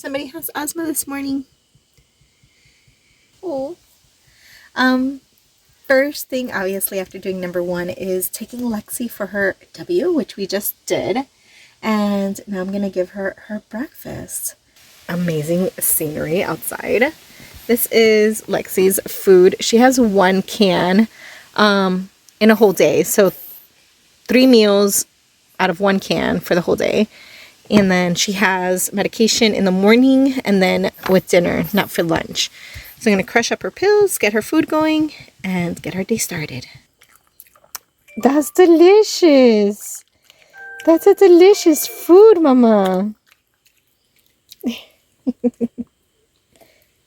Somebody has asthma this morning. Oh. First thing, obviously, after doing number 1 is taking Lexi for her W, which we just did. And now I'm going to give her her breakfast. Amazing scenery outside. This is Lexi's food. She has 1 can in a whole day. So 3 meals out of 1 can for the whole day. And then she has medication in the morning and then with dinner, not for lunch. So I'm going to crush up her pills, get her food going, and get her day started. That's delicious. That's a delicious food, Mama. Did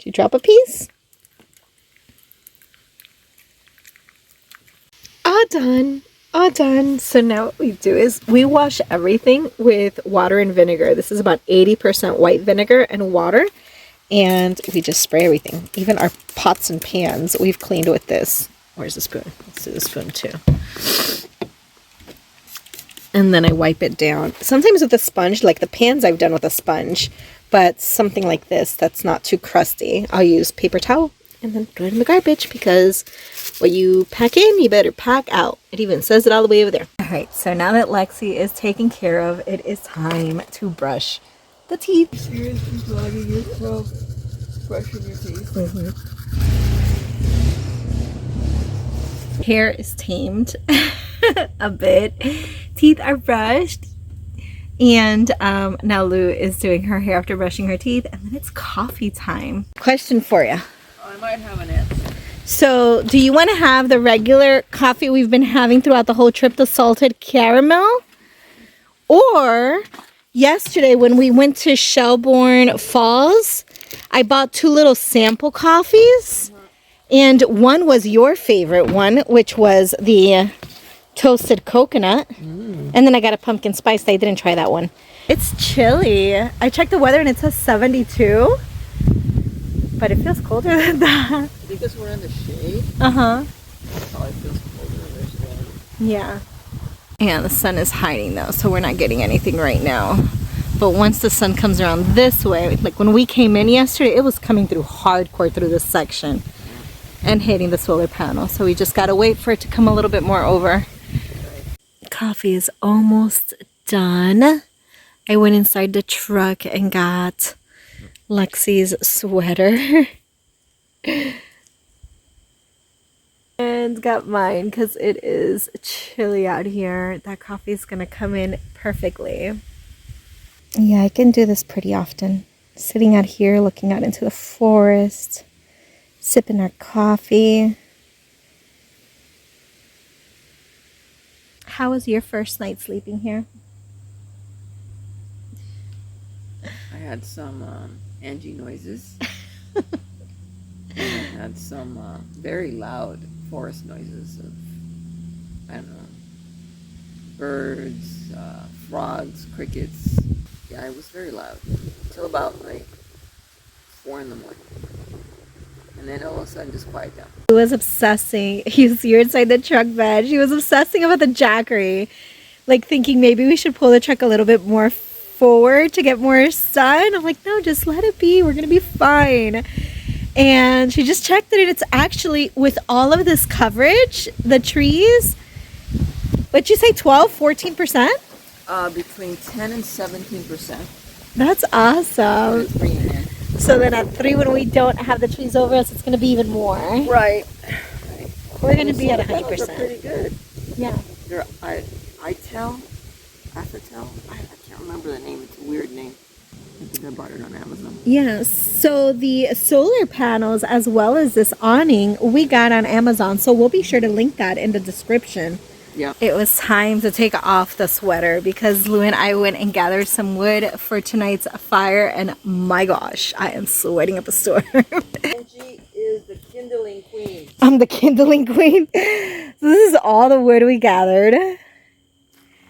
you drop a piece? All done. All done. So now what we do is we wash everything with water and vinegar. This is about 80% white vinegar and water. And we just spray everything. Even our pots and pans we've cleaned with this. Where's the spoon? Let's do the spoon too. And then I wipe it down. Sometimes with a sponge, like the pans I've done with a sponge. But something like this that's not too crusty, I'll use paper towel and then throw it in the garbage, because what you pack in, you better pack out. It even says it all the way over there. Alright, so now that Lexi is taken care of, it is time to brush the teeth. Seriously vlogging yourself brushing your teeth. Hair is tamed a bit. Teeth are brushed. And now Lou is doing her hair after brushing her teeth. And then it's coffee time. Question for you. I might have an answer. So, do you want to have the regular coffee we've been having throughout the whole trip, the salted caramel? Or, yesterday when we went to Shelbourne Falls, I bought 2 little sample coffees. And one was your favorite one, which was the toasted coconut. And then I got a pumpkin spice. I didn't try that one. It's chilly. I checked the weather and it says 72. But it feels colder than that. Because we're in the shade? Uh-huh. It probably feels colder in the shade. Yeah. And the sun is hiding though, so we're not getting anything right now. But once the sun comes around this way, like when we came in yesterday, it was coming through hardcore through this section and hitting the solar panel. So we just gotta wait for it to come a little bit more over. Coffee is almost done. I went inside the truck and got Lexi's sweater. And got mine because it is chilly out here. That coffee is gonna come in perfectly. Yeah, I can do this pretty often. Sitting out here looking out into the forest, sipping our coffee. How was your first night sleeping here? I had some Angie noises. I had some very loud forest noises of, I don't know, birds, frogs, crickets. Yeah, it was very loud until about like 4 in the morning. And then all of a sudden just quiet down. He was obsessing. You're inside the truck bed. She was obsessing about the jackery. Like thinking maybe we should pull the truck a little bit more forward to get more sun. I'm like, no, just let it be. We're going to be fine. And she just checked it. And it's actually, with all of this coverage, the trees, what'd you say, 12, 14%? Between 10 and 17%. That's awesome. It's bringing in. So then at 3, when we don't have the trees over us, it's going to be even more. Right. We're going to be at 100%. They're pretty good. Yeah. They're Itel, Afatel. I can't remember the name. It's a weird name. I think I bought it on Amazon. Yes. So the solar panels as well as this awning we got on Amazon. So we'll be sure to link that in the description. Yeah. It was time to take off the sweater because Lou and I went and gathered some wood for tonight's fire, and my gosh, I am sweating up a storm. Angie is the kindling queen. I'm the kindling queen. So this is all the wood we gathered.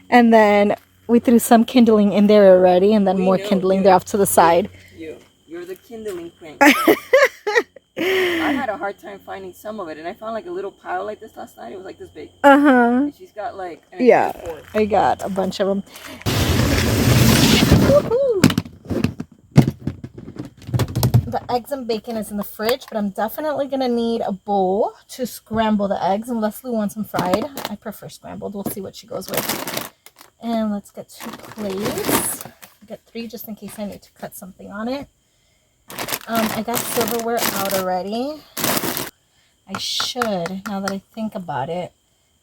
And then we threw some kindling in there already, and then more kindling there off to the side. You're the kindling queen. I had a hard time finding some of it, and I found like a little pile like this last night. It was like this big. And she's got like I got a bunch of them. Woohoo! eggs and bacon is in the fridge, but I'm definitely going to need a bowl to scramble the eggs unless Lou wants them fried. I prefer scrambled. We'll see what she goes with. And let's get 2 plates. Get 3 just in case I need to cut something on it. I got silverware out already. I should, now that I think about it,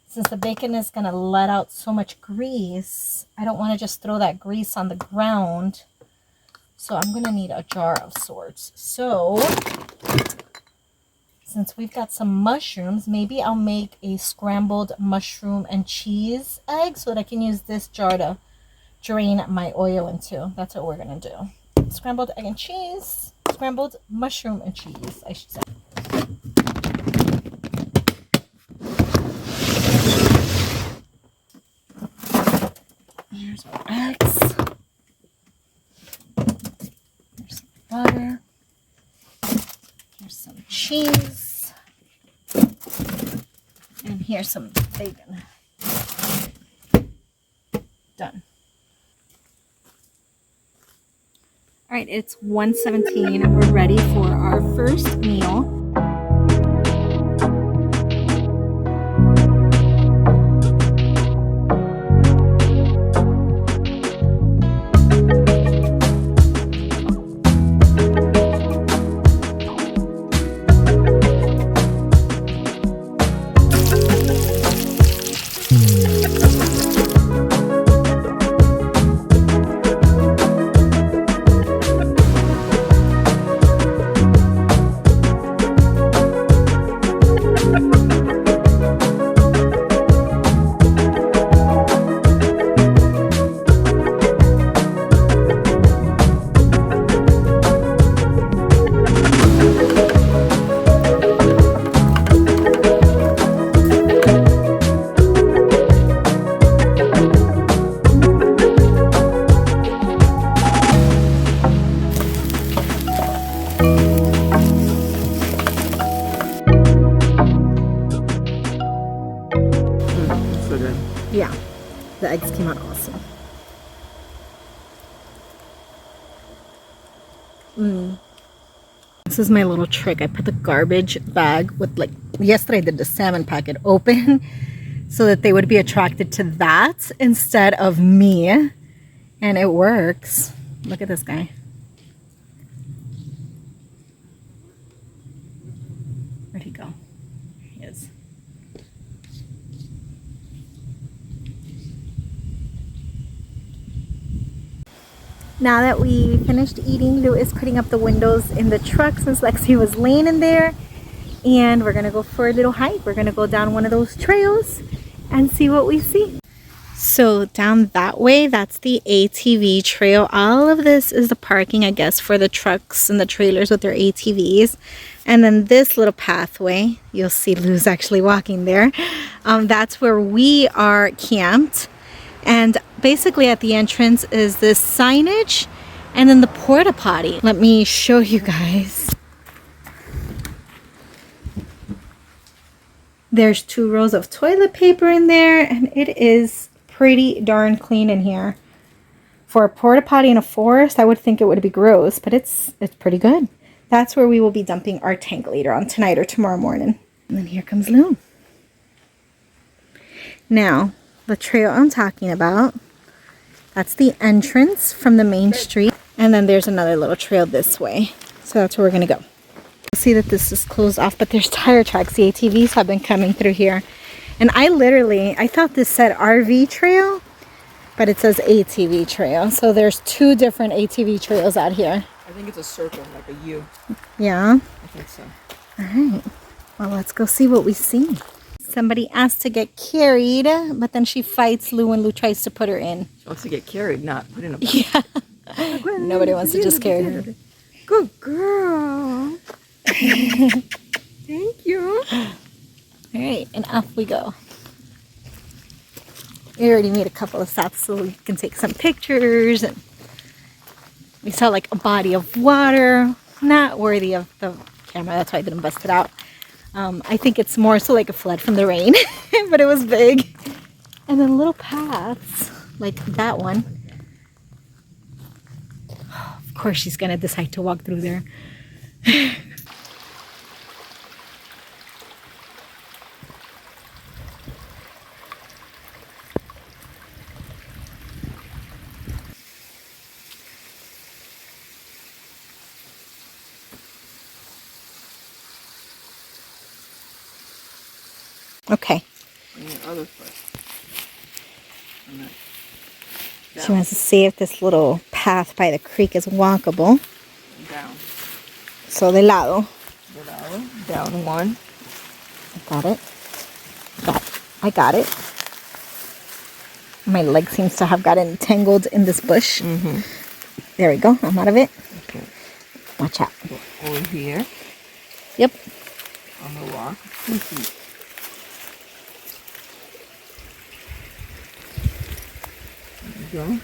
since the bacon is going to let out so much grease, I don't want to just throw that grease on the ground. So I'm going to need a jar of sorts. So since we've got some mushrooms, maybe I'll make a scrambled mushroom and cheese egg so that I can use this jar to drain my oil into. That's what we're going to do. Scrambled egg and cheese. Scrambled mushroom and cheese, I should say. Here's our eggs. Here's some butter. Here's some cheese. And here's some bacon. Done. All right, it's 1:17 and we're ready for our first meal. Yeah, the eggs came out awesome. This is my little trick. I put the garbage bag with, like, yesterday I did the salmon packet open so that they would be attracted to that instead of me. And it works. Look at this guy. Where'd he go? There he is. Now that we finished eating, Lou is putting up the windows in the truck since Lexi was laying in there. And we're going to go for a little hike. We're going to go down one of those trails and see what we see. So down that way, that's the ATV trail. All of this is the parking, I guess, for the trucks and the trailers with their ATVs. And then this little pathway, you'll see Lou's actually walking there. That's where we are camped. And basically at the entrance is this signage and then the porta potty. Let me show you guys. There's 2 rows of toilet paper in there and it is pretty darn clean in here. For a porta potty in a forest, I would think it would be gross, but it's pretty good. That's where we will be dumping our tank later on tonight or tomorrow morning. And then here comes Lou. Now, the trail I'm talking about, that's the entrance from the main street. And then there's another little trail this way. So that's where we're going to go. You'll see that this is closed off, but there's tire tracks. The ATVs have been coming through here. And I thought this said RV trail, but it says ATV trail. So there's 2 different ATV trails out here. I think it's a circle, like a U. Yeah? I think so. All right. Well, let's go see what we see. Somebody asked to get carried, but then she fights Lou when Lou tries to put her in. She wants to get carried, not put in a box. Yeah. Nobody wants to just carry her. Good girl. Thank you. All right, and off we go. We already made a couple of stops so we can take some pictures. And we saw like a body of water, not worthy of the camera. That's why I didn't bust it out. I think it's more so like a flood from the rain, but it was big. And then little paths, like that one. Of course she's gonna decide to walk through there. Okay. And the other foot. And then She wants to see if this little path by the creek is walkable. down. So de lado. Down one. Got it. I got it. My leg seems to have gotten entangled in this bush. Mm-hmm. There we go. I'm out of it. Okay. Watch out. Go over here Yep. on the rock. 2 feet. There you go.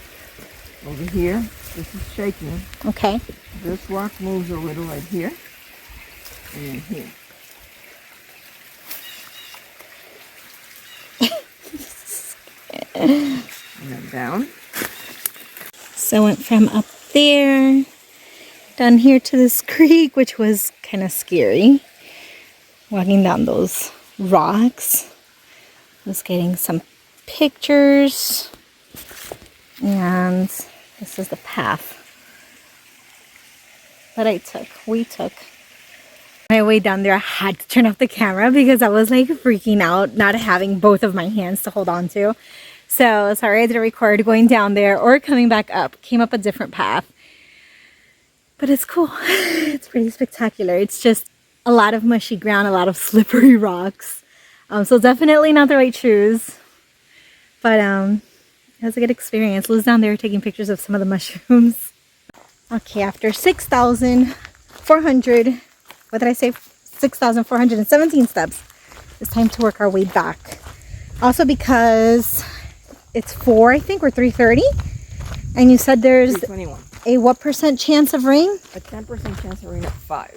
Over here. This is shaking. Okay. This rock moves a little right here. And then here. And then down. So I went from up there down here to this creek, which was kind of scary. Walking down those rocks. Was getting some pictures. And this is the path that we took. On my way down there, I had to turn off the camera because I was like freaking out, not having both of my hands to hold on to. So sorry I didn't record going down there or coming back up. Came up a different path. But it's cool. It's pretty spectacular. It's just a lot of mushy ground, a lot of slippery rocks. So definitely not the right shoes. But it was a good experience. Liz down there taking pictures of some of the mushrooms. Okay, after 6,400, what did I say? 6,417 steps. It's time to work our way back. Also because it's 4, I think, or 3:30. And you said there's 321. a what % chance of rain? A 10% chance of rain at 5.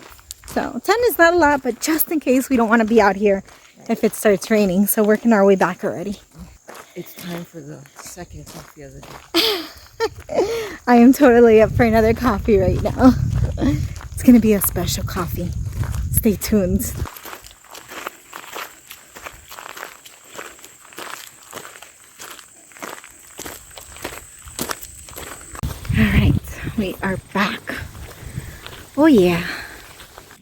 So 10 is not a lot, but just in case we don't want to be out here if it starts raining. So working our way back already. It's time for the second coffee of the day. I am totally up for another coffee right now. It's going to be a special coffee. Stay tuned. All right, we are back. Oh yeah.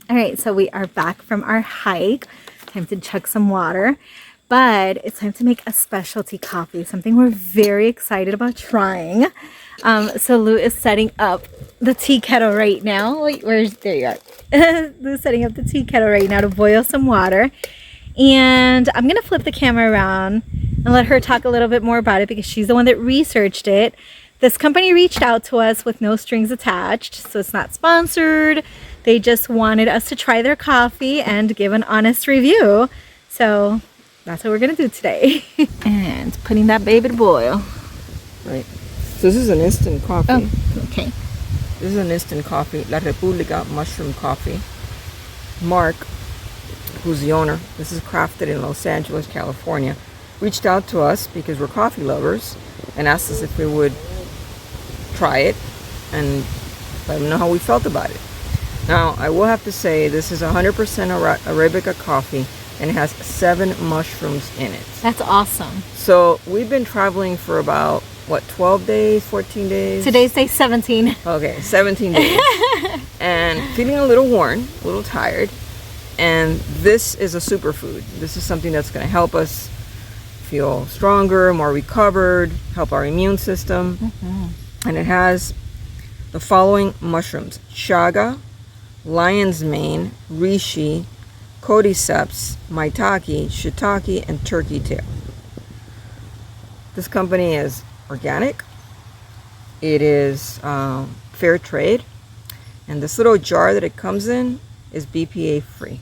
All right, so we are back from our hike. Time to chug some water. But it's time to make a specialty coffee, something we're very excited about trying. So Lou is setting up the tea kettle right now. Wait, there you are. Lou's setting up the tea kettle right now to boil some water. And I'm going to flip the camera around and let her talk a little bit more about it because she's the one that researched it. This company reached out to us with no strings attached, so it's not sponsored. They just wanted us to try their coffee and give an honest review. So that's what we're gonna do today. And putting that baby to boil. Right. So this is an instant coffee. Oh, okay. This is an instant coffee, La Republica mushroom coffee. Mark, who's the owner, this is crafted in Los Angeles, California, reached out to us because we're coffee lovers and asked us if we would try it and let them know how we felt about it. Now, I will have to say this is 100% Arabica coffee and it has 7 mushrooms in it. That's awesome. So we've been traveling for about, what, 12 days, 14 days? Today's day 17. Okay, 17 days. And feeling a little worn, a little tired. And this is a superfood. This is something that's going to help us feel stronger, more recovered, help our immune system. Mm-hmm. And it has the following mushrooms: chaga, lion's mane, reishi, cordyceps, maitake, shiitake, and turkey tail. This company is organic. It is fair trade. And this little jar that it comes in is BPA free.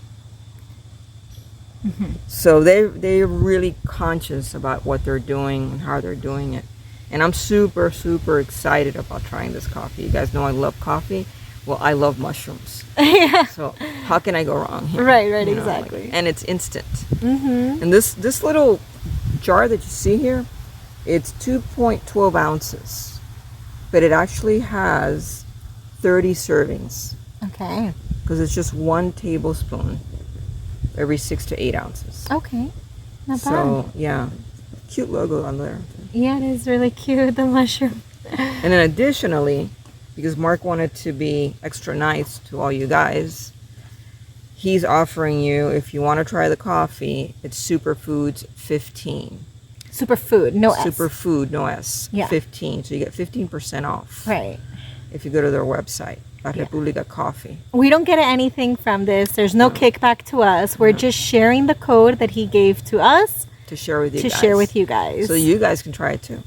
Mm-hmm. So they're really conscious about what they're doing and how they're doing it. And I'm super, super excited about trying this coffee. You guys know I love coffee. Well, I love mushrooms. Yeah. So how can I go wrong here? Right, You know, exactly. and it's instant. Mm-hmm. And this little jar that you see here, it's 2.12 ounces. But it actually has 30 servings. Okay. because it's just 1 tablespoon every 6 to 8 ounces. Okay. Not bad. So, yeah. Cute logo on there. Yeah, it is really cute, the mushroom. And then additionally, because Mark wanted to be extra nice to all you guys, he's offering you, if you want to try the coffee, it's Superfoods 15. Superfood, no S. Superfood, no S. Yeah. 15. So you get 15% off. Right. If you go to their website, Republica Coffee. We don't get anything from this. There's no kickback to us. We're just sharing the code that he gave to us To share with you guys. to share with you guys. So you guys can try it too.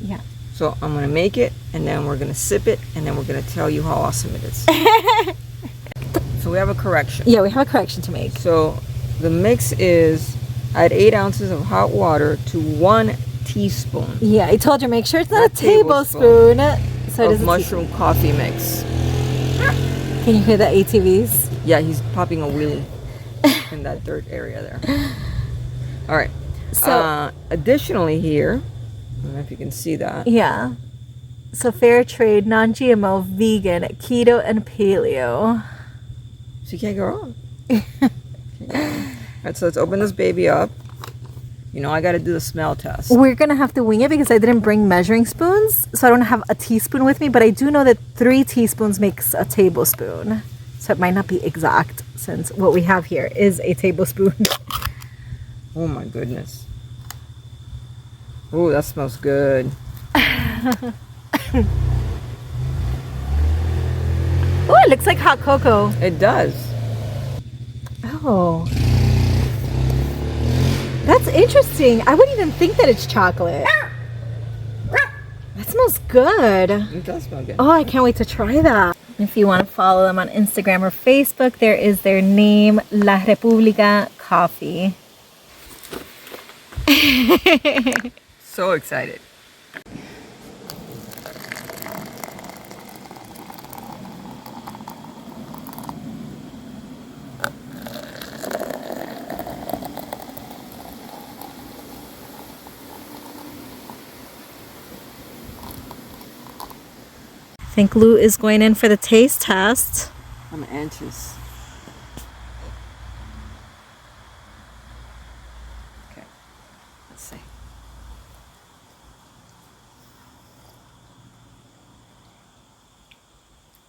Yeah. So I'm going to make it, and then we're going to sip it, and then we're going to tell you how awesome it is. So we have a correction. Yeah, we have a correction to make. So the mix is, add 8 ounces of hot water to 1 teaspoon Yeah, I told you, make sure it's not Not a tablespoon. So it of is mushroom coffee mix. Can you hear the ATVs? Yeah, he's popping a wheelie in that dirt area there. All right. So Additionally here, I don't know if you can see that. yeah. So fair trade, non-GMO, vegan, keto, and paleo. So you can't go wrong. Can't go wrong. All right, so let's open this baby up. You know, I got to do the smell test. We're gonna have to wing it because I didn't bring measuring spoons, so I don't have a teaspoon with me. But I do know that 3 teaspoons makes a tablespoon, so it might not be exact since what we have here is a tablespoon. Oh my goodness. Oh, that smells good. Oh, it looks like hot cocoa. It does. Oh, that's interesting. I wouldn't even think that it's chocolate. That smells good. It does smell good. Oh, I can't wait to try that. If you want to follow them on Instagram or Facebook, there is their name, La Republica Coffee. So excited. I think Lou is going in for the taste test. I'm anxious. Okay, let's see.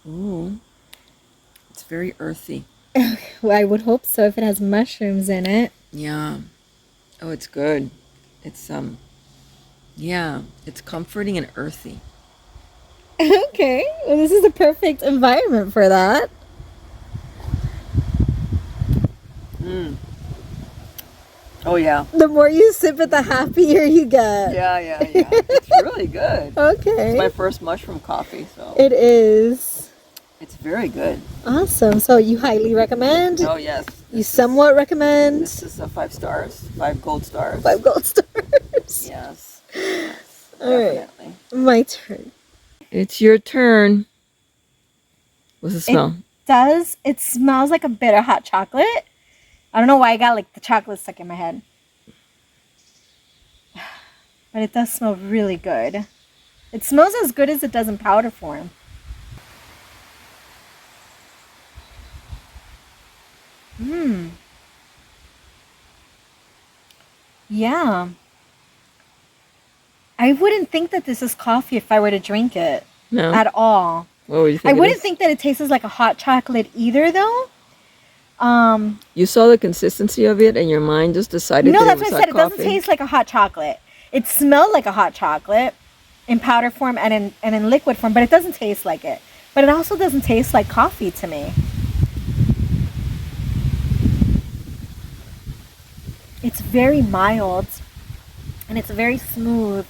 Ooh, it's very earthy. Well, I would hope so if it has mushrooms in it. Yeah. Oh, it's good. It's yeah, it's comforting and earthy. Okay, well, this is a perfect environment for that. Oh yeah. The more you sip it, the happier you get. Yeah. It's really good. Okay. It's my first mushroom coffee, so It is. it's very good. Awesome. So you highly recommend? Oh yes. You somewhat recommend? This is 5 stars, 5 gold stars. 5 gold stars. Yes. All right. Definitely. My turn. It's your turn. What's the smell? It smells like a bit of hot chocolate. I don't know why I got like the chocolate stuck in my head. But it does smell really good. It smells as good as it does in powder form. Yeah. I wouldn't think that this is coffee if I were to drink it. No. At all. What would you think? I wouldn't think that it tastes like a hot chocolate either, though. You saw the consistency of it, and your mind just decided. No, that that's it was what I said. It hot doesn't coffee? taste like a hot chocolate. It smelled like a hot chocolate in powder form and in liquid form, but it doesn't taste like it. But it also doesn't taste like coffee to me. It's very mild and it's very smooth.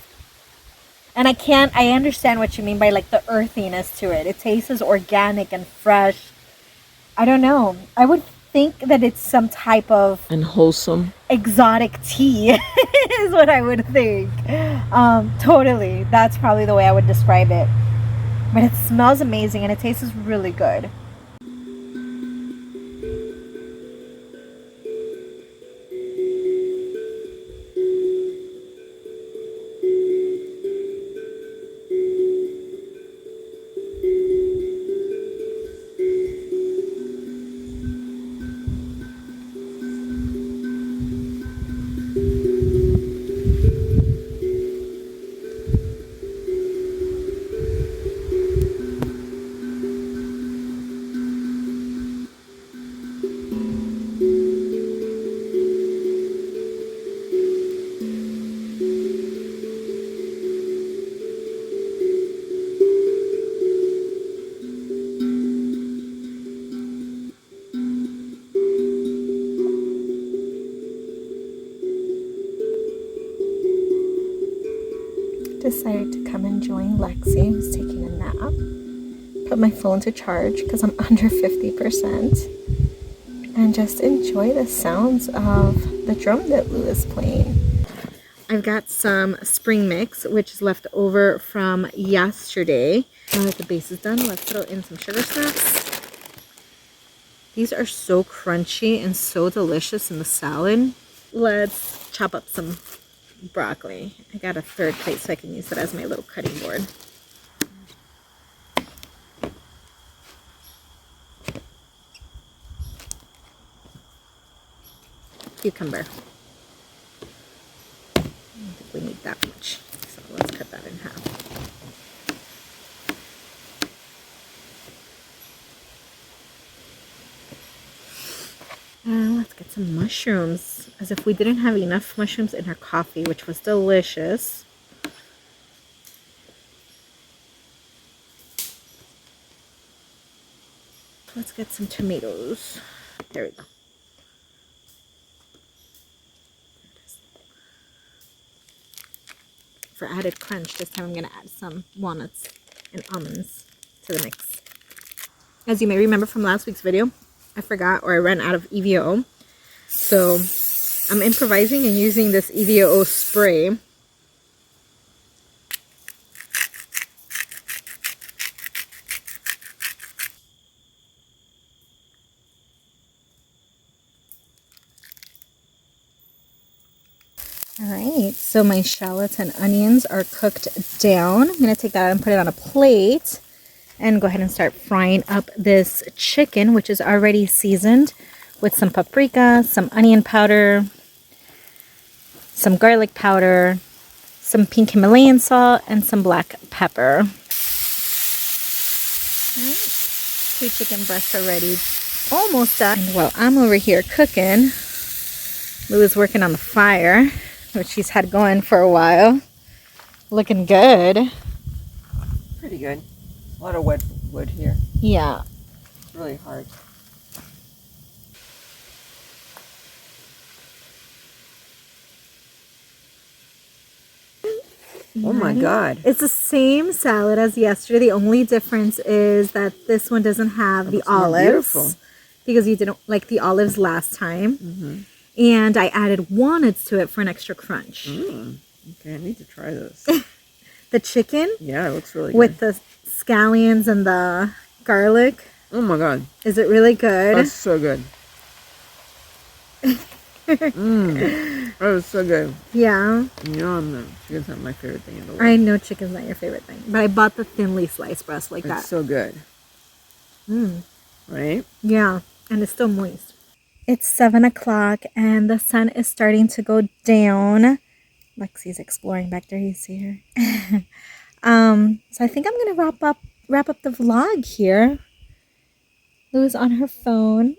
And I understand what you mean by like the earthiness to it. It tastes organic and fresh. I don't know. I would think that it's some type of And wholesome. exotic tea is what I would think. Totally. That's probably the way I would describe it. But it smells amazing and it tastes really good. decided to come and join Lexi, who's taking a nap. Put my phone to charge because I'm under 50%. And just enjoy the sounds of the drum that Lou is playing. I've got some spring mix, which is left over from yesterday. Now that the base is done, let's throw in some sugar snaps. These are so crunchy and so delicious in the salad. Let's chop up some broccoli. I got a third plate so I can use it as my little cutting board. Cucumber. I don't think we need that much, so let's cut that in half. And let's get some mushrooms, as if we didn't have enough mushrooms in our coffee, which was delicious. Let's get some tomatoes. There we go. For added crunch, this time I'm going to add some walnuts and almonds to the mix. As you may remember from last week's video, I forgot, or I ran out of EVO. So I'm improvising and using this EVO spray. Alright, so my shallots and onions are cooked down. I'm going to take that and put it on a plate and go ahead and start frying up this chicken, which is already seasoned with some paprika, some onion powder, some garlic powder, some pink Himalayan salt, and some black pepper. Alright, 2 chicken breasts are ready, almost done. And while I'm over here cooking, Lou is working on the fire, which she's had going for a while. Looking good. Pretty good. A lot of wet wood here. Yeah. It's really hard. Oh my God. It's the same salad as yesterday. The only difference is that this one doesn't have the olives. Beautiful. Because you didn't like the olives last time. Mm-hmm. And I added walnuts to it for an extra crunch. Okay, I need to try this. The chicken? Yeah, it looks really good. With the scallions and the garlic. Oh my God. Is it really good? That's so good. That was so good. Yeah. You know, chicken's not my favorite thing in the world. I know chicken's not your favorite thing. But I bought the thinly sliced breast like that. It's so good. Right? Yeah. And it's still moist. It's 7 o'clock and the sun is starting to go down. Lexi's exploring back there. You see her. So I think I'm gonna wrap up the vlog here. Lou's on her phone.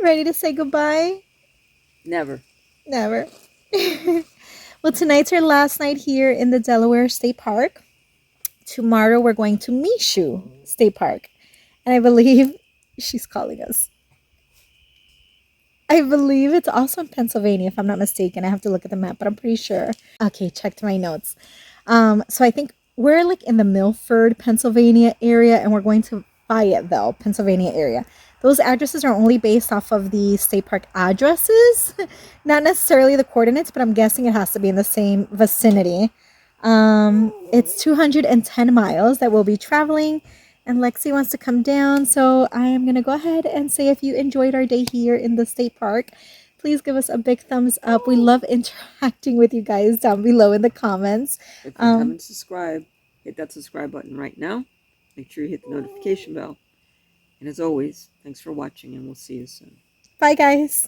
Ready to say goodbye? Never. Never. Well, tonight's our last night here in the Delaware State Park. Tomorrow we're going to Michoud State Park. And I believe she's calling us. I believe it's also in Pennsylvania, if I'm not mistaken. I have to look at the map, but I'm pretty sure. Okay, checked my notes. So I think we're like in the Milford, Pennsylvania area, and we're going to Fayetteville, Pennsylvania area. Those addresses are only based off of the state park addresses, not necessarily the coordinates, but I'm guessing it has to be in the same vicinity. It's 210 miles that we'll be traveling. And Lexi wants to come down, so I am going to go ahead and say if you enjoyed our day here in the state park, please give us a big thumbs up. We love interacting with you guys down below in the comments. If you haven't subscribed, hit that subscribe button right now. Make sure you hit the notification bell. And as always, thanks for watching, and we'll see you soon. Bye, guys.